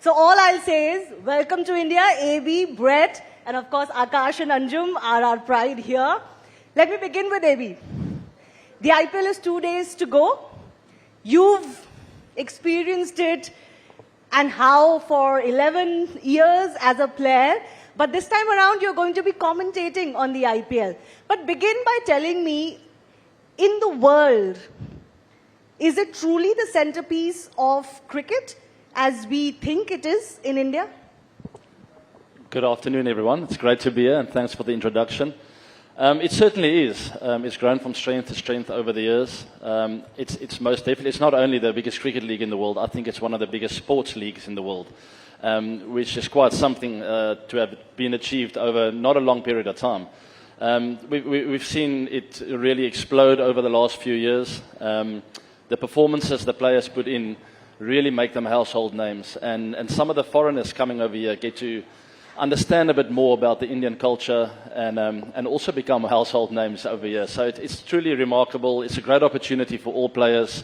So all I'll say is, welcome to India, AB, Brett, and of course Akash and Anjum are our pride here. Let me begin with AB. The IPL is 2 days to go. You've experienced it and how for 11 years as a player. But this time around, you're going to be commentating on the IPL. But begin by telling me, in the world, is it truly the centerpiece of cricket as we think it is in India? Good afternoon, everyone. It's great to be here, and thanks for the introduction. It certainly is. It's grown from strength to strength over the years. It's most definitely, it's not only the biggest cricket league in the world, I think it's one of the biggest sports leagues in the world, which is quite something to have been achieved over not a long period of time. We've seen it really explode over the last few years. The performances the players put in really make them household names, and some of the foreigners coming over here get to understand a bit more about the Indian culture and also become household names over here. So it's truly remarkable. It's a great opportunity for all players,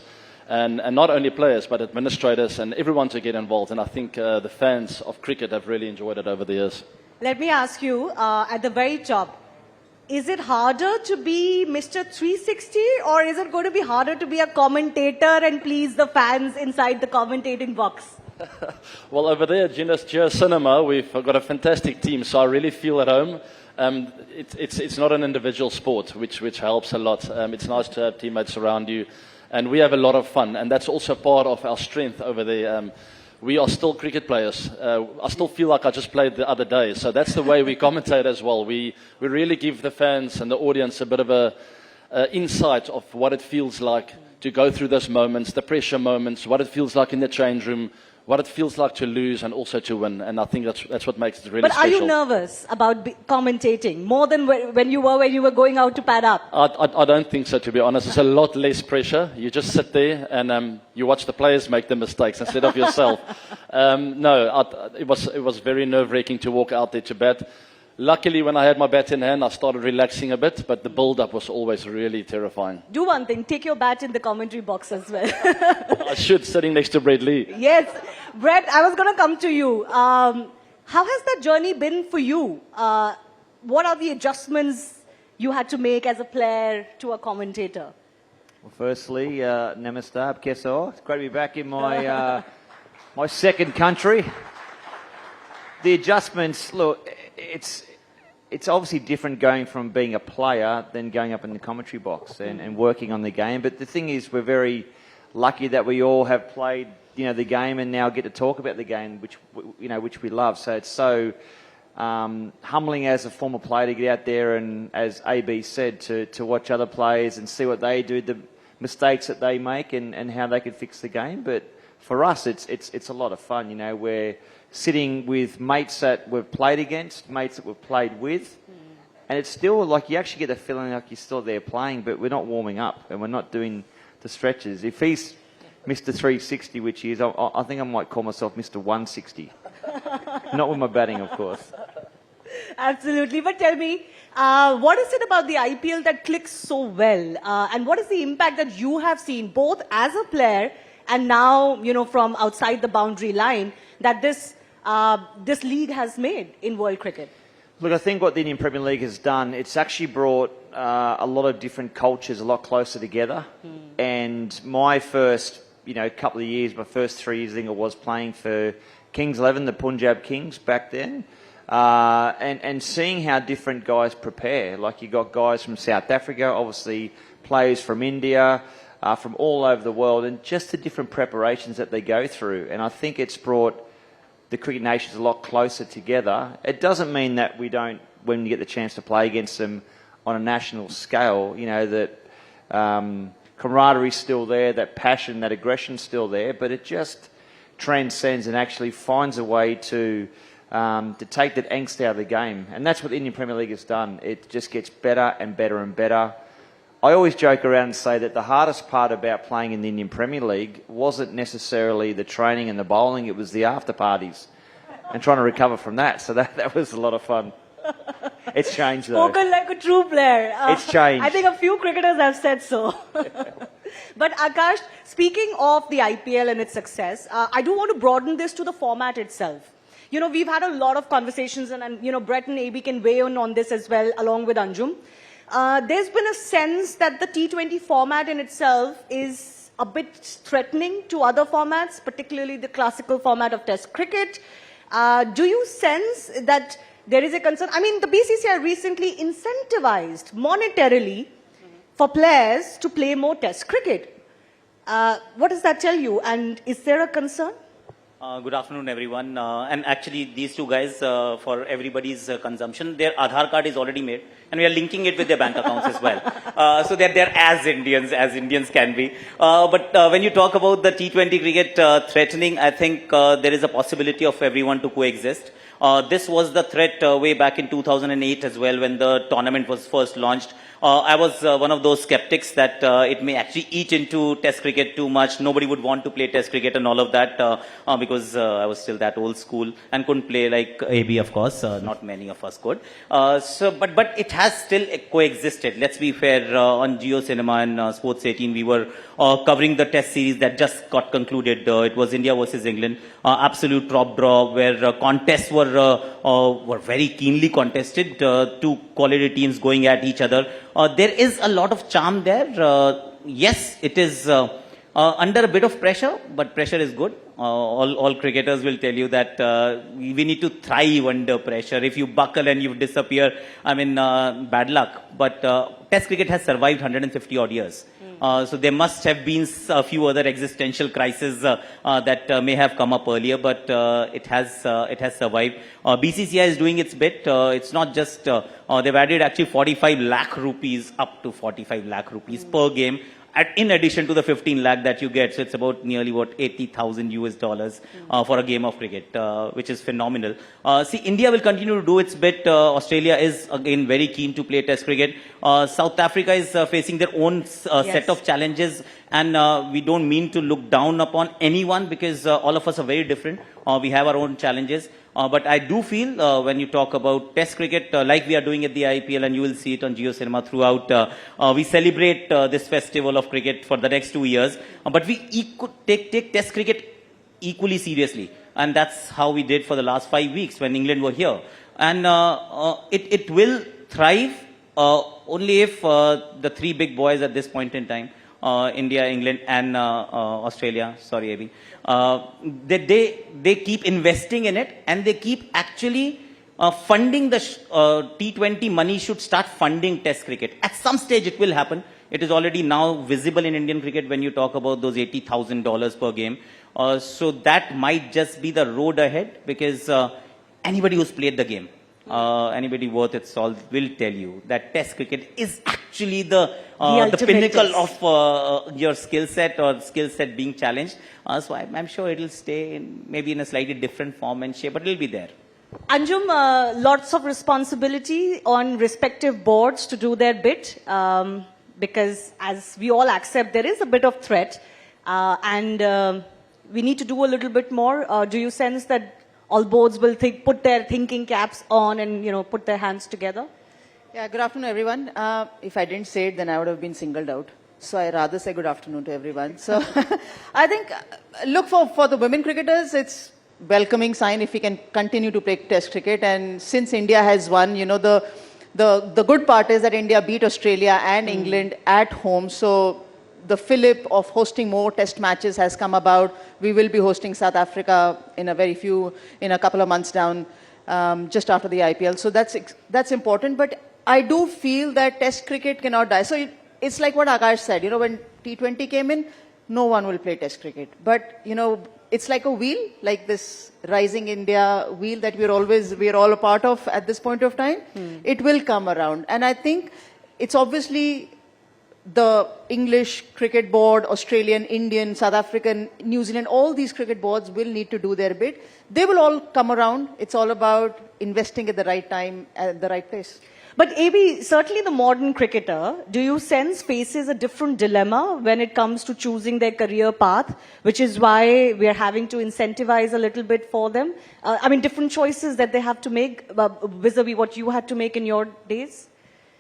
and not only players, but administrators and everyone to get involved. And I think the fans of cricket have really enjoyed it over the years. Let me ask you, at the very top, is it harder to be Mr. 360, or is it going to be harder to be a commentator and please the fans inside the commentating box? Well, over there at Geo Cinema, we've got a fantastic team, so I really feel at home. It's not an individual sport, which helps a lot. It's nice to have teammates around you, and we have a lot of fun, and that's also part of our strength over there. We are still cricket players. I still feel like I just played the other day, so that's the way we commentate as well. We really give the fans and the audience a bit of a insight of what it feels like to go through those moments, the pressure moments, what it feels like in the change room, what it feels like to lose and also to win. And I think that's what makes it really special. But are you nervous about commentating more than when you were going out to pad up? I don't think so, to be honest. It's a lot less pressure. You just sit there and you watch the players make the mistakes instead of yourself. It was very nerve-wracking to walk out there to bat. Luckily, when I had my bat in hand, I started relaxing a bit, but the build-up was always really terrifying. Do one thing, take your bat in the commentary box as well. I should, sitting next to Brett Lee. Yes. Brett, I was going to come to you. How has that journey been for you? What are the adjustments you had to make as a player to a commentator? Well, firstly, Namaste, Keso. It's great to be back in my, my second country. The adjustments, look, it's obviously different going from being a player than going up in the commentary box and working on the game. But the thing is, we're very lucky that we all have played, the game and now get to talk about the game, which we love. So it's so humbling as a former player to get out there and, as AB said, to watch other players and see what they do, the mistakes that they make and how they can fix the game. But for us, it's a lot of fun. We're sitting with mates that we've played against, mates that we've played with, and it's still like you actually get the feeling like you're still there playing, but we're not warming up and we're not doing the stretches. If he's Mr. 360, which he is, I think I might call myself Mr. 160. Not with my batting, of course. Absolutely. But tell me, what is it about the IPL that clicks so well? And what is the impact that you have seen, both as a player and now, from outside the boundary line, that this league has made in world cricket? Look, I think what the Indian Premier League has done, it's actually brought a lot of different cultures a lot closer together. And my first, couple of years, my first 3 years, I think it was playing for Kings 11, the Punjab Kings back then, and seeing how different guys prepare. Like you got guys from South Africa, obviously players from India, from all over the world, and just the different preparations that they go through. And I think it's brought the cricket nations a lot closer together. It doesn't mean that we don't, when you get the chance to play against them on a national scale, that camaraderie's still there, that passion, that aggression's still there, but it just transcends and actually finds a way to take that angst out of the game. And that's what the Indian Premier League has done. It just gets better and better and better. I always joke around and say that the hardest part about playing in the Indian Premier League wasn't necessarily the training and the bowling, it was the after parties and trying to recover from that. So that was a lot of fun. It's changed though. Spoken like a true player. It's changed. I think a few cricketers have said so. But Akash, speaking of the IPL and its success, I do want to broaden this to the format itself. You know, we've had a lot of conversations, and you know, Brett and AB can weigh in on this as well, along with Anjum. There's been a sense that the T20 format in itself is a bit threatening to other formats, particularly the classical format of Test cricket. Do you sense that there is a concern? I mean, the BCCI recently incentivized monetarily for players to play more Test cricket. What does that tell you? And is there a concern? Good afternoon, everyone. And actually, these two guys, for everybody's consumption, their Aadhaar card is already made, and we are linking it with their bank accounts as well. So they're as Indians can be. But when you talk about the T20 cricket threatening, I think there is a possibility of everyone to coexist. This was the threat way back in 2008 as well, when the tournament was first launched. I was one of those skeptics that it may actually eat into Test cricket too much. Nobody would want to play Test cricket and all of that because I was still that old school and couldn't play like AB, of course. Not many of us could. But it has still coexisted. Let's be fair. On Jio Cinema and Sports 18, we were covering the Test series that just got concluded. It was India versus England. Absolute top draw where contests were very keenly contested. Two quality teams going at each other. There is a lot of charm there. Yes, it is under a bit of pressure, but pressure is good. All cricketers will tell you that we need to thrive under pressure. If you buckle and you disappear, I mean, bad luck. But Test cricket has survived 150 odd years. So there must have been a few other existential crises that may have come up earlier, but it has survived. BCCI is doing its bit. It's not just they've added actually 45 lakh rupees up to 45 lakh rupees per game. In addition to the 15 lakh that you get, so it's about nearly what $80,000 for a game of cricket, which is phenomenal. See, India will continue to do its bit. Australia is again very keen to play Test cricket. South Africa is facing their own set of challenges, and we don't mean to look down upon anyone because all of us are very different. We have our own challenges. But I do feel when you talk about Test cricket, like we are doing at the IPL, and you will see it on Jio Cinema throughout, we celebrate this festival of cricket for the next 2 years. But we take Test cricket equally seriously. And that's how we did for the last 5 weeks when England were here. And it will thrive only if the three big boys at this point in time, India, England, and Australia, sorry, AB, they keep investing in it, and they keep actually funding the T20 money should start funding Test cricket. At some stage it will happen. It is already now visible in Indian cricket when you talk about those $80,000 per game. So that might just be the road ahead, because anybody who's played the game, anybody worth its salt will tell you that Test cricket is actually the pinnacle of your skill set or skill set being challenged. So I'm sure it'll stay maybe in a slightly different form and shape, but it'll be there. Anjum, lots of responsibility on respective boards to do their bit, because as we all accept, there is a bit of threat, and we need to do a little bit more. Do you sense that all boards will put their thinking caps on and, you know, put their hands together? Yeah, good afternoon, everyone. If I didn't say it, then I would have been singled out. So I rather say good afternoon to everyone. So I think, look, for the women cricketers, it's welcoming sign if we can continue to play Test cricket. And since India has won, you know, the good part is that India beat Australia and England at home. So the fillip of hosting more Test matches has come about. We will be hosting South Africa in a couple of months down, just after the IPL. So that's important. But I do feel that Test cricket cannot die. So it's like what Akash said. You know, when T20 came in, no one will play Test cricket. But you know, it's like a wheel, like this rising India wheel that we're all a part of at this point of time. It will come around, and I think it's obviously the English cricket board, Australian, Indian, South African, New Zealand, all these cricket boards will need to do their bit. They will all come around. It's all about investing at the right time, at the right place. But AB, certainly the modern cricketer, do you sense faces a different dilemma when it comes to choosing their career path, which is why we are having to incentivize a little bit for them? I mean, different choices that they have to make vis-a-vis what you had to make in your days?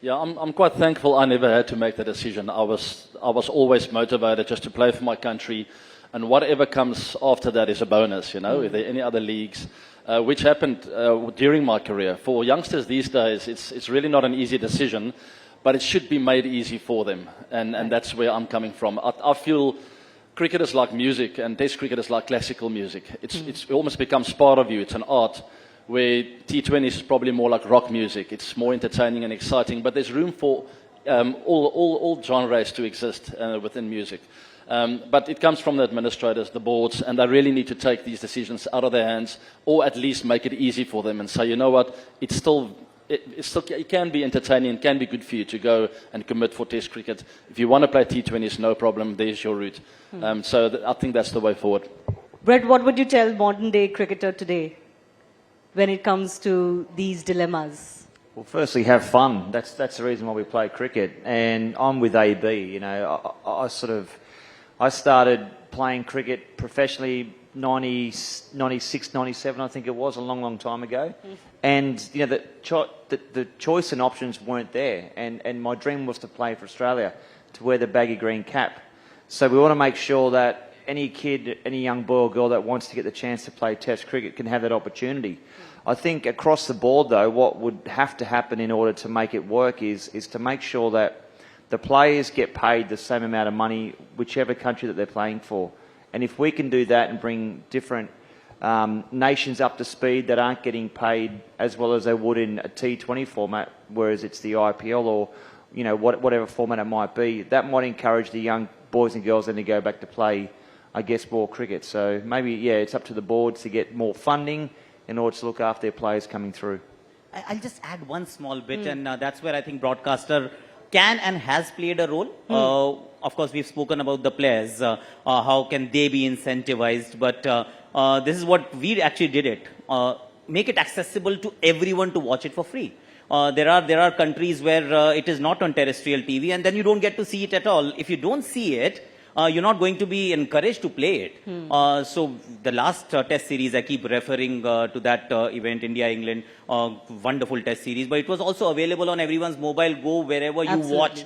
Yeah, I'm quite thankful I never had to make the decision. I was always motivated just to play for my country, and whatever comes after that is a bonus, you know. If there are any other leagues, which happened during my career. For youngsters these days, it's really not an easy decision, but it should be made easy for them, and that's where I'm coming from. I feel cricket is like music, and Test cricket is like classical music. It almost becomes part of you. It's an art, where T20 is probably more like rock music. It's more entertaining and exciting, but there's room for all genres to exist within music. But it comes from the administrators, the boards, and they really need to take these decisions out of their hands, or at least make it easy for them and say, you know what, it can be entertaining and can be good for you to go and commit for Test cricket. If you want to play T20s, no problem, there's your route. So I think that's the way forward. Brett, what would you tell modern day cricketer today when it comes to these dilemmas? Well, firstly, have fun. That's the reason why we play cricket. And I'm with AB. You know, I started playing cricket professionally 96, 97, I think it was, a long, long time ago. And you know, the choice and options weren't there. And my dream was to play for Australia, to wear the baggy green cap. So we want to make sure that any kid, any young boy or girl that wants to get the chance to play Test cricket can have that opportunity. I think across the board, though, what would have to happen in order to make it work is to make sure that the players get paid the same amount of money, whichever country that they're playing for. And if we can do that and bring different nations up to speed that aren't getting paid as well as they would in a T20 format, whereas it's the IPL or, you know, whatever format it might be, that might encourage the young boys and girls then to go back to play, I guess, more cricket. So maybe, yeah, it's up to the boards to get more funding in order to look after their players coming through. I'll just add one small bit, and that's where I think broadcaster can and has played a role. Of course, we've spoken about the players, how can they be incentivized, but this is what we actually did it. Make it accessible to everyone to watch it for free. There are countries where it is not on terrestrial TV, and then you don't get to see it at all. If you don't see it, you're not going to be encouraged to play it. So the last test series, I keep referring to that event, India-England, wonderful test series, but it was also available on everyone's mobile. Go wherever you watch.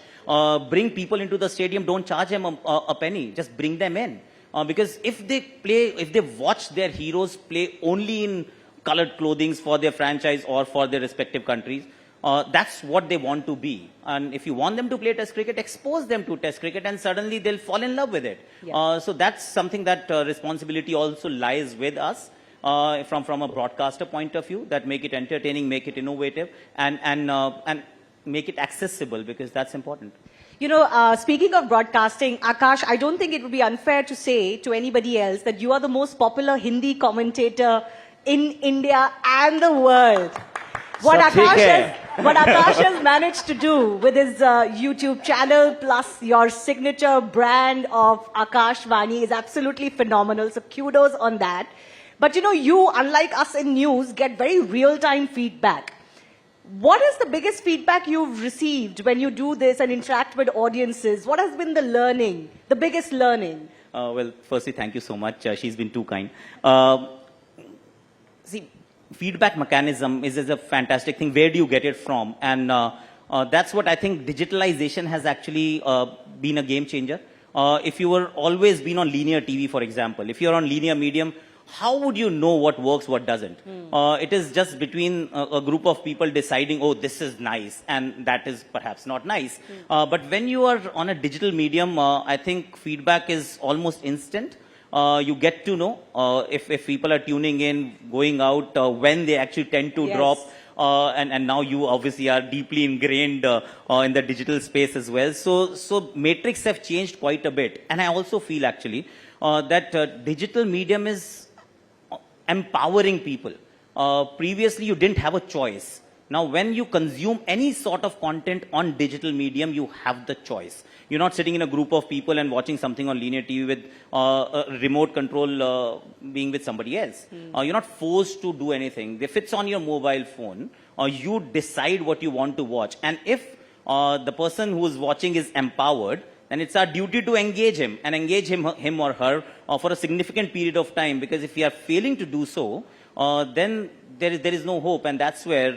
Bring people into the stadium. Don't charge them a penny. Just bring them in. Because if they watch their heroes play only in colored clothing for their franchise or for their respective countries, that's what they want to be. And if you want them to play Test cricket, expose them to Test cricket, and suddenly they'll fall in love with it. Yeah. So that's something that responsibility also lies with us from a broadcaster point of view, that make it entertaining, make it innovative, and make it accessible, because that's important. You know, speaking of broadcasting, Akash, I don't think it would be unfair to say to anybody else that you are the most popular Hindi commentator in India and the world. What Akash has managed to do with his YouTube channel plus your signature brand of Akash Vani is absolutely phenomenal. So kudos on that. But you know, you, unlike us in news, get very real-time feedback. What is the biggest feedback you've received when you do this and interact with audiences? What has been the learning, the biggest learning? Well, firstly, thank you so much. She's been too kind. See, feedback mechanism is a fantastic thing. Where do you get it from? And that's what I think digitalization has actually been a game changer. If you were always been on linear TV, for example, if you're on linear medium, how would you know what works, what doesn't? It is just between a group of people deciding, oh, this is nice, and that is perhaps not nice. But when you are on a digital medium, I think feedback is almost instant. You get to know if people are tuning in, going out, when they actually tend to drop. And now you obviously are deeply ingrained in the digital space as well. So metrics have changed quite a bit. And I also feel actually that digital medium is empowering people. Previously, you didn't have a choice. Now, when you consume any sort of content on digital medium, you have the choice. You're not sitting in a group of people and watching something on linear TV with a remote control being with somebody else. You're not forced to do anything. If it's on your mobile phone, you decide what you want to watch. And if the person who's watching is empowered, then it's our duty to engage him and engage him or her for a significant period of time. Because if we are failing to do so, then there is no hope. And that's where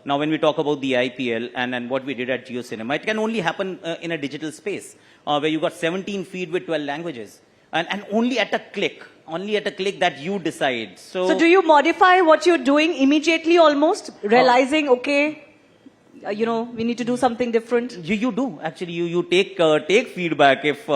now when we talk about the IPL and what we did at Jio Cinema, it can only happen in a digital space where you got 17 feed with 12 languages and only at a click that you decide. So do you modify what you're doing immediately almost, realizing, okay, we need to do something different? You do actually. You take feedback if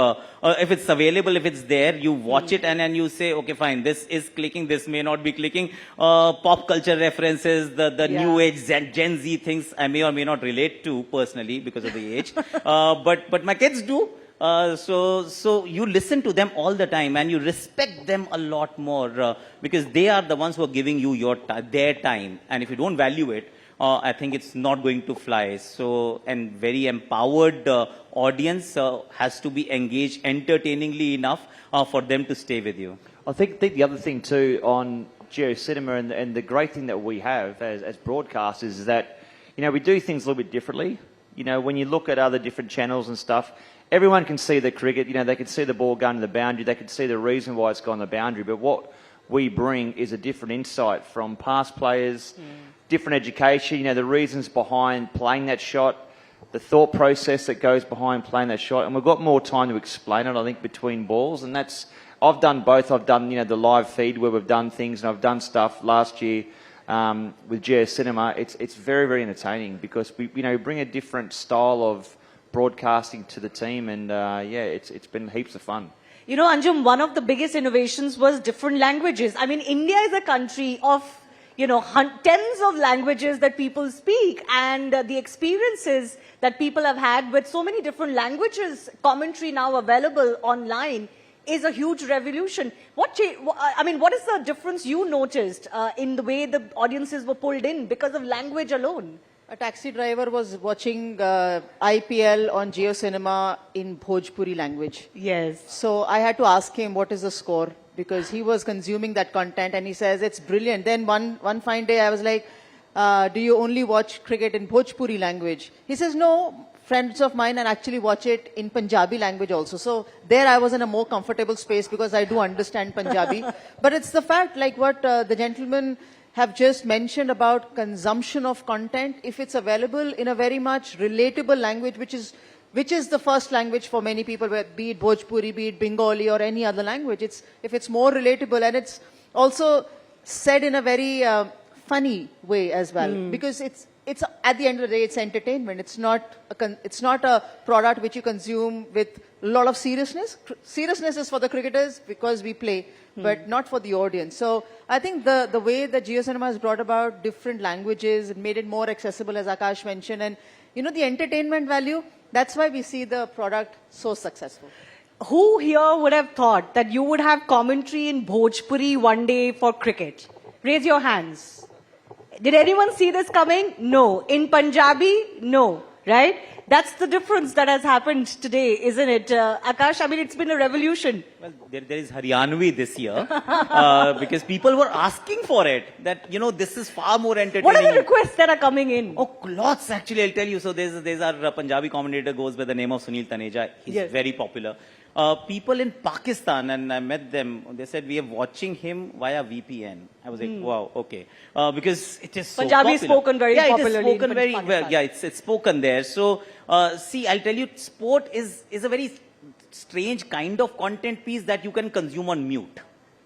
it's available, if it's there. You watch it and then you say, okay, fine, this is clicking, this may not be clicking. Pop culture references, the new age Gen Z things, I may or may not relate to personally because of the age, but my kids do. So you listen to them all the time and you respect them a lot more because they are the ones who are giving you their time, and if you don't value it, I think it's not going to fly. So, and very empowered audience has to be engaged entertainingly enough for them to stay with you. I think the other thing too on Jio Cinema and the great thing that we have as broadcasters is that, we do things a little bit differently. When you look at other different channels and stuff, everyone can see the cricket, they can see the ball going to the boundary, they can see the reason why it's gone to the boundary, but what we bring is a different insight from past players, different education, the reasons behind playing that shot, the thought process that goes behind playing that shot. And we've got more time to explain it, I think, between balls. And I've done both. I've done, the live feed where we've done things, and I've done stuff last year with Jio Cinema. It's very, very entertaining because we bring a different style of broadcasting to the team. And it's been heaps of fun. Anjum, one of the biggest innovations was different languages. I mean, India is a country of tens of languages that people speak, and the experiences that people have had with so many different languages, commentary now available online, is a huge revolution. What is the difference you noticed in the way the audiences were pulled in because of language alone? A taxi driver was watching IPL on Jio Cinema in Bhojpuri language. Yes. So I had to ask him what is the score, because he was consuming that content and he says it's brilliant. Then one fine day I was like, do you only watch cricket in Bhojpuri language? He says, no, friends of mine and actually watch it in Punjabi language also. So there I was in a more comfortable space because I do understand Punjabi. But it's the fact, like what the gentleman have just mentioned about consumption of content, if it's available in a very much relatable language, which is the first language for many people, be it Bhojpuri, be it Bengali or any other language. If it's more relatable, and it's also said in a very funny way as well, because it's at the end of the day, it's entertainment. It's not a product which you consume with a lot of seriousness. Seriousness is for the cricketers because we play, but not for the audience. So I think the way that Jio Cinema has brought about different languages, it made it more accessible, as Akash mentioned, and the entertainment value. That's why we see the product so successful. Who here would have thought that you would have commentary in Bhojpuri one day for cricket? Raise your hands. Did anyone see this coming? No. In Punjabi? No. Right? That's the difference that has happened today, isn't it? Akash, it's been a revolution. Well, there is Haryanvi this year because people were asking for it. That, this is far more entertaining. What are the requests that are coming in? Oh, lots actually, I'll tell you. So there's our Punjabi commentator goes by the name of Sunil Taneja. He's very popular. People in Pakistan, and I met them, they said, we are watching him via VPN. I was like, wow, okay. Because it is so Punjabi popular. is spoken very popularly. It is spoken very well. Yeah, it's spoken there. So, see, I'll tell you, sport is a very strange kind of content piece that you can consume on mute.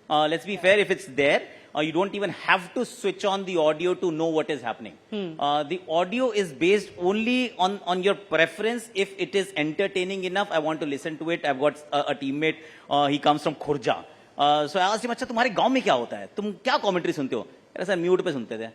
Let's be fair, if it's there, you don't even have to switch on the audio to know what is happening. The audio is based only on your preference. If it is entertaining enough, I want to listen to it. I've got a teammate, he comes from Khurja. So I asked him, अच्छा तुम्हारे गांव में क्या होता है? तुम क्या commentary सुनते हो? Sir, mute पे सुनते थे.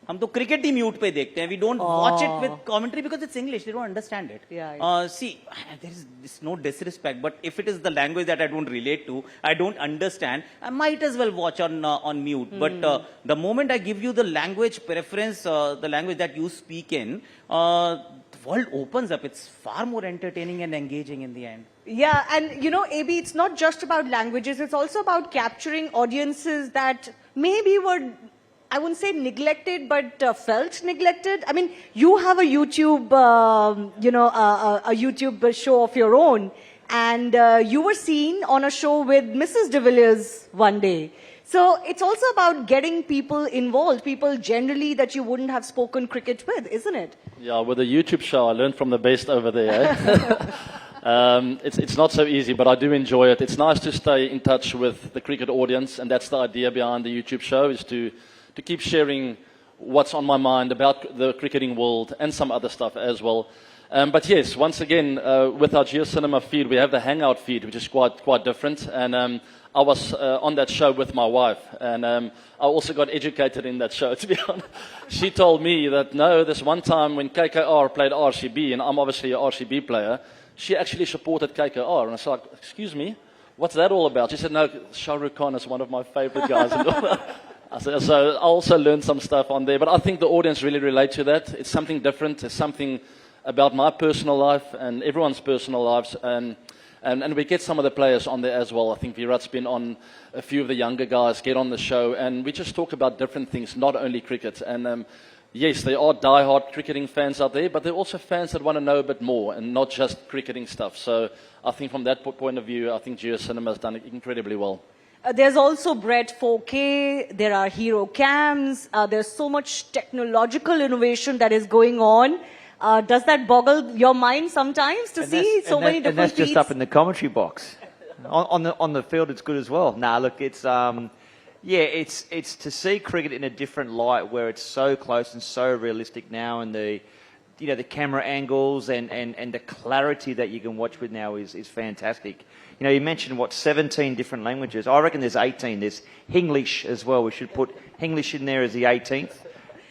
हम तो क्रिकेट ही म्यूट पे देखते हैं. We don't watch it with commentary because it's English. They don't understand it. Yeah. See, there is no disrespect, but if it is the language that I don't relate to, I don't understand, I might as well watch on mute. But the moment I give you the language preference, the language that you speak in, the world opens up. It's far more entertaining and engaging in the end. Yeah, and you know, AB, it's not just about languages, it's also about capturing audiences that maybe were, I wouldn't say neglected, but felt neglected. I mean, you have a YouTube, a YouTube show of your own, and you were seen on a show with Mrs. de Villiers one day. So it's also about getting people involved, people generally that you wouldn't have spoken cricket with, isn't it? Yeah, with the YouTube show, I learned from the best over there. It's not so easy, but I do enjoy it. It's nice to stay in touch with the cricket audience, and that's the idea behind the YouTube show, is to keep sharing what's on my mind about the cricketing world and some other stuff as well. But yes, once again, with our GeoCinema feed, we have the Hangout feed, which is quite different. And I was on that show with my wife, and I also got educated in that show, to be honest. She told me that, no, there's one time when KKR played RCB, and I'm obviously an RCB player, she actually supported KKR. And I was like, excuse me, what's that all about? She said, no, Shah Rukh Khan is one of my favorite guys. So I also learned some stuff on there. But I think the audience really relate to that. It's something different. It's something about my personal life and everyone's personal lives. And we get some of the players on there as well. I think Virat's been on, a few of the younger guys get on the show. And we just talk about different things, not only cricket. And yes, there are die-hard cricketing fans out there, but there are also fans that want to know a bit more and not just cricketing stuff. So I think from that point of view, I think GeoCinema has done it incredibly well. There's also Brett 4K, there are hero cams, there's so much technological innovation that is going on. Does that boggle your mind sometimes to see so many different And that's just feeds? up in the commentary box. on the field, it's good as well. Nah, look, it's it's to see cricket in a different light where it's so close and so realistic now, and the camera angles and the clarity that you can watch with now is fantastic. You know, you mentioned, 17 different languages. I reckon there's 18. There's Hinglish as well. We should put Hinglish in there as the 18th.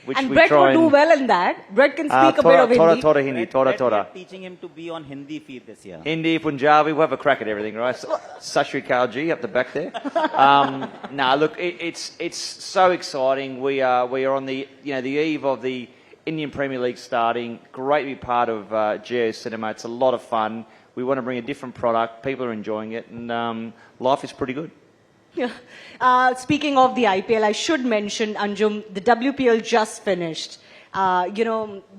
Which and we Brett try will do well in that. Brett can speak a bit of Hindi. Thoda Hindi, Brett, Thoda. we are teaching him to be on Hindi feed this year. Hindi, Punjabi, we'll have a crack at everything, right? Sashri Kalji up the back there. Look, it's so exciting. We are on the eve of the Indian Premier League starting. Great to be part of GeoCinema. It's a lot of fun. We want to bring a different product. People are enjoying it, and life is pretty good. Yeah. Speaking of the IPL, I should mention, Anjum, the WPL just finished.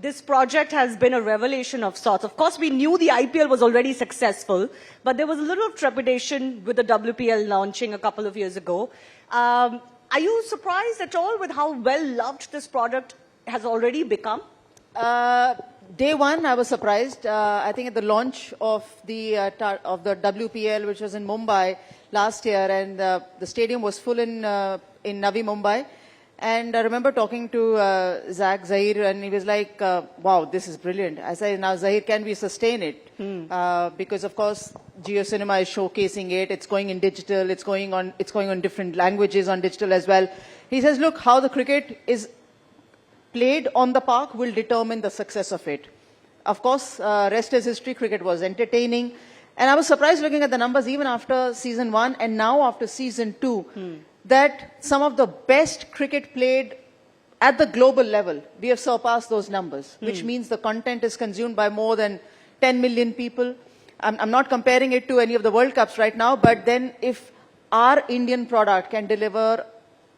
This project has been a revelation of sorts. Of course, we knew the IPL was already successful, but there was a little trepidation with the WPL launching a couple of years ago. Are you surprised at all with how well loved this product has already become? Day one, I was surprised. I think at the launch of the WPL, which was in Mumbai last year, and the stadium was full in Navi Mumbai. And I remember talking to Zach Zahir, and he was like, "Wow, this is brilliant." I said, "Now, Zahir, can we sustain it?" Because of course, GeoCinema is showcasing it. It's going in digital. It's going on different languages on digital as well. He says, "Look, how the cricket is played on the park will determine the success of it." Of course, rest is history. Cricket was entertaining. And I was surprised looking at the numbers even after season 1 and now after season 2, that some of the best cricket played at the global level, we have surpassed those numbers, which means the content is consumed by more than 10 million people. I'm not comparing it to any of the World Cups right now, but then if our Indian product can deliver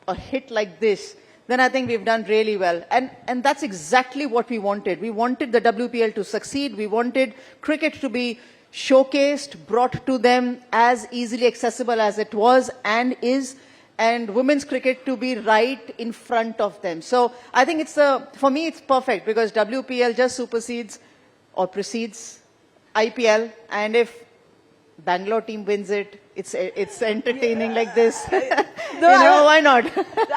a hit like this, then I think we've done really well. And that's exactly what we wanted. We wanted the WPL to succeed. We wanted cricket to be showcased, brought to them as easily accessible as it was and is, and women's cricket to be right in front of them. So I think for me, it's perfect because WPL just supersedes or precedes IPL. And if Bangalore team wins it, it's entertaining like this. Why not?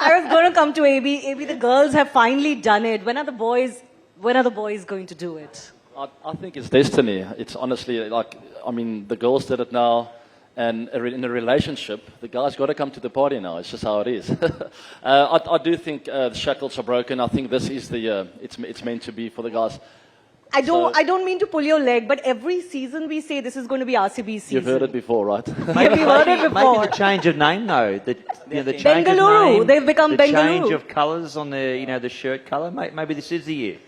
I was going to come to AB. AB, the girls have finally done it. When are the boys going to do it? I think it's destiny. It's honestly the girls did it now. And in a relationship, the guy's got to come to the party now. It's just how it is. I do think the shackles are broken. I think this is the year. It's meant to be for the guys. I don't mean to pull your leg, but every season we say this is going to be RCB season. You've heard it before, right? Maybe heard it before. Maybe the change of name, though. The change Bengaluru. of name, They've become the Bengaluru. change of colours on the shirt colour. Maybe this is the year.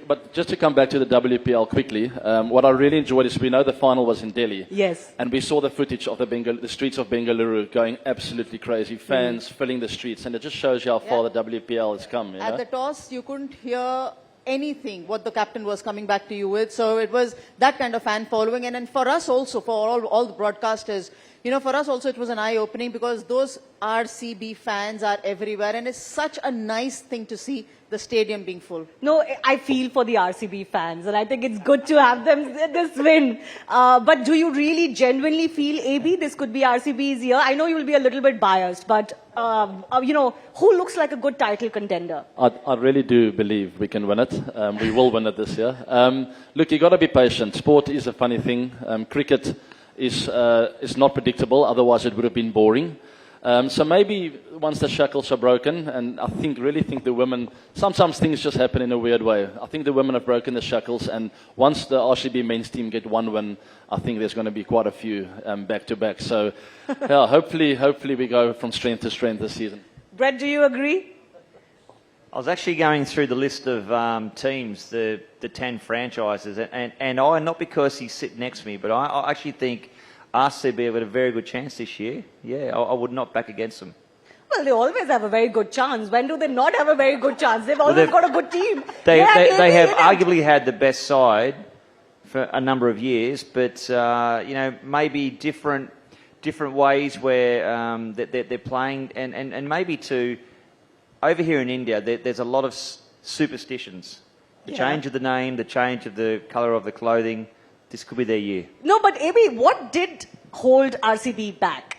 But just to come back to the WPL quickly, what I really enjoyed is we know the final was in Delhi. Yes. And we saw the footage of the streets of Bengaluru going absolutely crazy, fans filling the streets, and it just shows you how far the WPL has come. At the toss, you couldn't hear anything what the captain was coming back to you with. So it was that kind of fan following. And then for us also, for all the broadcasters, for us also it was an eye-opening because those RCB fans are everywhere. And it's such a nice thing to see the stadium being full. No, I feel for the RCB fans, and I think it's good to have them this win. But do you really genuinely feel, AB, this could be RCB's year? I know you will be a little bit biased, but, who looks like a good title contender? I really do believe we can win it. We will win it this year. Look, you got to be patient. Sport is a funny thing. Cricket is not predictable, otherwise it would have been boring. So maybe once the shackles are broken, and I really think the women, sometimes things just happen in a weird way. I think the women have broken the shackles, and once the RCB men's team get one win, I think there's going to be quite a few back-to-back. So yeah, hopefully we go from strength to strength this season. Brett, do you agree? I was actually going through the list of teams, the 10 franchises, and I, not because he's sitting next to me, but I actually think RCB have got a very good chance this year. Yeah, I would not back against them. Well, they always have a very good chance. When do they not have a very good chance? They've always got a good team. They have arguably had the best side for a number of years, but maybe different ways where they're playing, and maybe too over here in India there's a lot of superstitions. The change of the name, the change of the colour of the clothing. This could be their year. No, but AB, what did hold RCB back?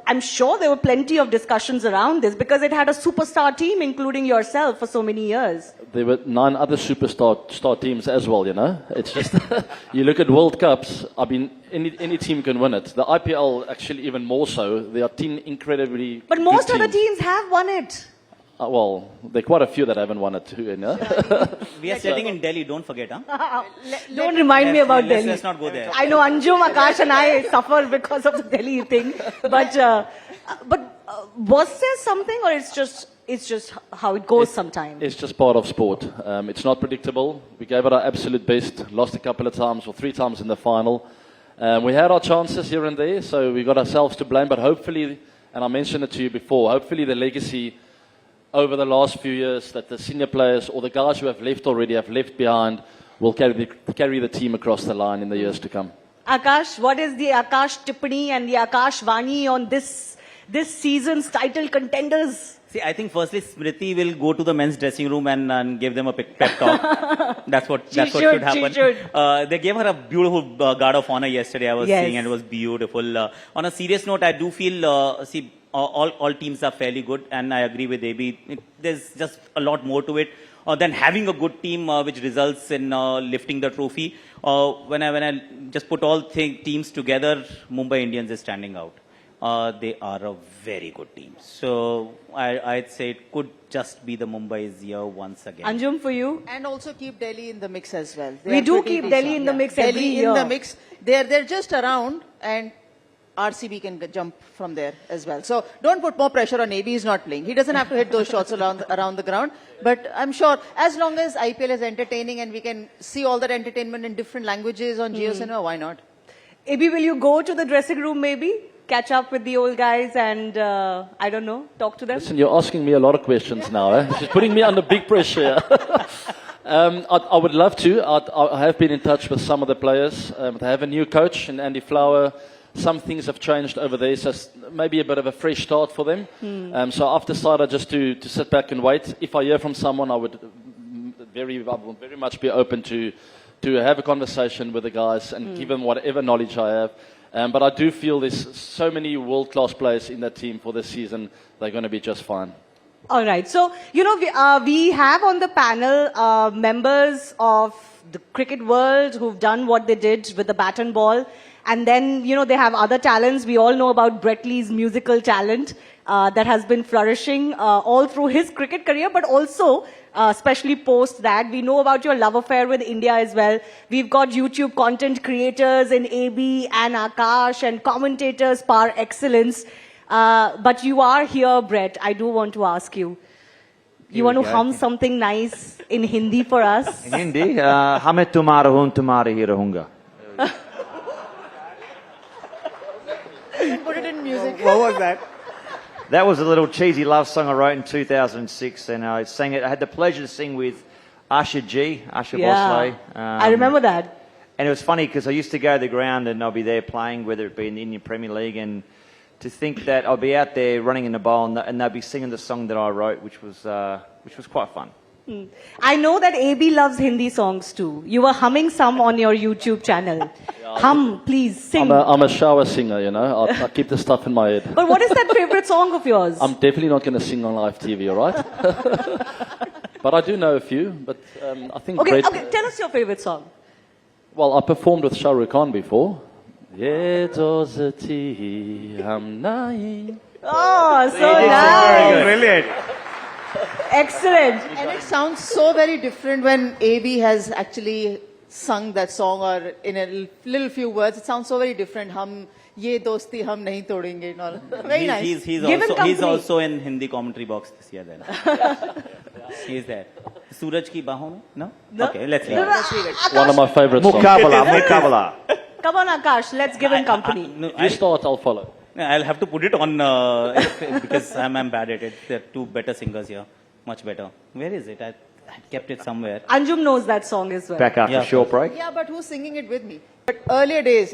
I'm sure there were plenty of discussions around this because it had a superstar team, including yourself, for so many years. There were 9 other superstar teams as well, It's just, you look at World Cups, any team can win it. The IPL, actually, even more so. They are incredibly But most good other teams. teams have won it. Well, there are quite a few that haven't won it too, We are sitting in Delhi, don't forget, huh? Don't remind me about Delhi. Let's not go there. I know Anjum, Akash and I suffer because of the Delhi thing. But was there something, or it's just how it goes sometimes? It's just part of sport. It's not predictable. We gave it our absolute best, lost a couple of times or 3 times in the final. We had our chances here and there, so we got ourselves to blame. But hopefully, and I mentioned it to you before, hopefully the legacy over the last few years that the senior players or the guys who have left already have left behind will carry the team across the line in the years to come. Akash, what is the Akash Tippani and the Akash Vani on this season's title contenders? See, I think firstly Smriti will go to the men's dressing room and give them a pep talk. That's what should happen. They gave her a beautiful guard of honor yesterday. I was seeing, and it was beautiful. On a serious note, I do feel all teams are fairly good, and I agree with AB. There's just a lot more to it than having a good team which results in lifting the trophy. When I just put all teams together, Mumbai Indians is standing out. They are a very good team. So I'd say it could just be the Mumbai's year once again. Anjum, for you? And also keep Delhi in the mix as well. We do keep Delhi in the mix every year. Delhi in the mix. They're just around, and RCB can jump from there as well. So don't put more pressure on AB. He's not playing. He doesn't have to hit those shots around the ground. But I'm sure as long as IPL is entertaining and we can see all that entertainment in different languages on Jio Cinema, why not? AB, will you go to the dressing room maybe? Catch up with the old guys and, I don't know, talk to them? Listen, you're asking me a lot of questions now. She's putting me under big pressure. I would love to. I have been in touch with some of the players. They have a new coach in Andy Flower. Some things have changed over there, so maybe a bit of a fresh start for them. So I've decided just to sit back and wait. If I hear from someone, I would very much be open to have a conversation with the guys and give them whatever knowledge I have. But I do feel there's so many world-class players in that team for this season. They're going to be just fine. All right. So, we have on the panel members of the cricket world who've done what they did with the bat and ball. And then, you know, they have other talents. We all know about Brett Lee's musical talent that has been flourishing all through his cricket career, but also, especially post that, we know about your love affair with India as well. We've got YouTube content creators in AB and Akash and commentators par excellence. But you are here, Brett. I do want to ask you. You want to hum something nice in Hindi for us? In Hindi, hame tumhara hun tumhare hi rahunga. Put it in music. What was that? That was a little cheesy love song I wrote in 2006, and I sang it. I had the pleasure to sing with Asha Bhosle. I remember that. And it was funny because I used to go to the ground and I'll be there playing, whether it be in the Indian Premier League, and to think that I'll be out there running in the bowl and they'll be singing the song that I wrote, which was quite fun. I know that AB loves Hindi songs too. You were humming some on your YouTube channel. Hum, please, sing. I'm a shower singer, you know. I keep the stuff in my head. But what is that favorite song of yours? I'm definitely not going to sing on live TV, all right? But I do know a few. But I think Okay, Brett, tell us your favorite song. well, I performed with Shah Rukh Khan before. Ye dozati hum nahi. Oh, so nice. Brilliant. Excellent. And it sounds so very different when AB has actually sung that song, or in a little few words. It sounds so very different. Hum ye dosti hum nahi todenge and all. Very nice. He's also in Hindi commentary box this year then. He's there. Suraj ki baahon mein? No? Okay, let's leave it. One of my favorite songs. Mukabala. Come on, Akash, let's give him company. No, You start, I'll follow. I'll have to put it on because I'm bad at it. There are two better singers here. Much better. Where is it? I kept it somewhere. Anjum knows that song as well. Back after Yeah, a short break. Yeah, but who's singing it with me? But earlier days,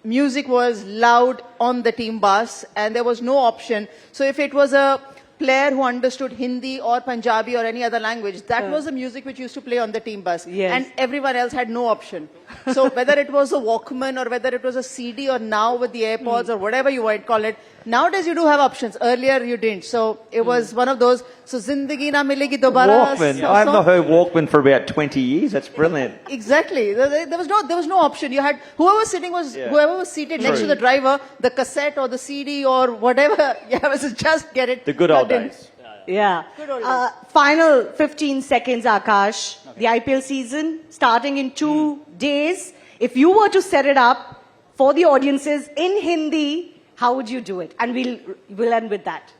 music was loud on the team bus and there was no option. So if it was a player who understood Hindi or Punjabi or any other language, that was the music which used to play on the team bus. Yes. And everyone else had no option. So whether it was a Walkman or whether it was a CD or now with the AirPods or whatever you might call it, nowadays you do have options. Earlier you didn't. So it was one of those, so Zindagi Na Milegi Dobara. Walkman. I haven't heard Walkman for about 20 years. That's brilliant. Exactly. There was no option. You had whoever was seated next to the driver, the cassette or the CD or whatever. You have to just get it. The good old plugged in. days. Yeah. Good old days. Final 15 seconds, Akash. The IPL season starting in 2 days. If you were to set it up for the audiences in Hindi, how would you do it? And we'll end with that.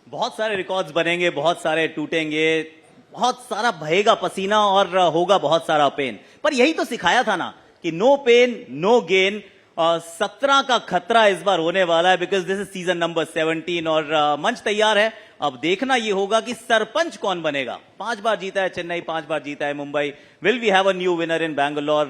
बहुत सारे records बनेंगे, बहुत सारे टूटेंगे, बहुत सारा बहेगा पसीना और होगा बहुत सारा पेन. पर यही तो सिखाया था ना कि नो पेन नो गेन. 17 का खतरा इस बार होने वाला है because this is season number 17 और मंच तैयार है. अब देखना ये होगा कि सरपंच कौन बनेगा. 5 बार जीता है चेन्नई, 5 बार जीता है Mumbai. Will we have a new winner in Bangalore?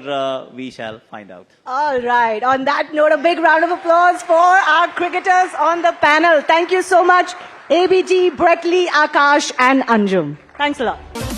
We shall find out. All right. On that note, a big round of applause for our cricketers on the panel. Thank you so much, ABG, Brett Lee, Akash, and Anjum. Thanks a lot.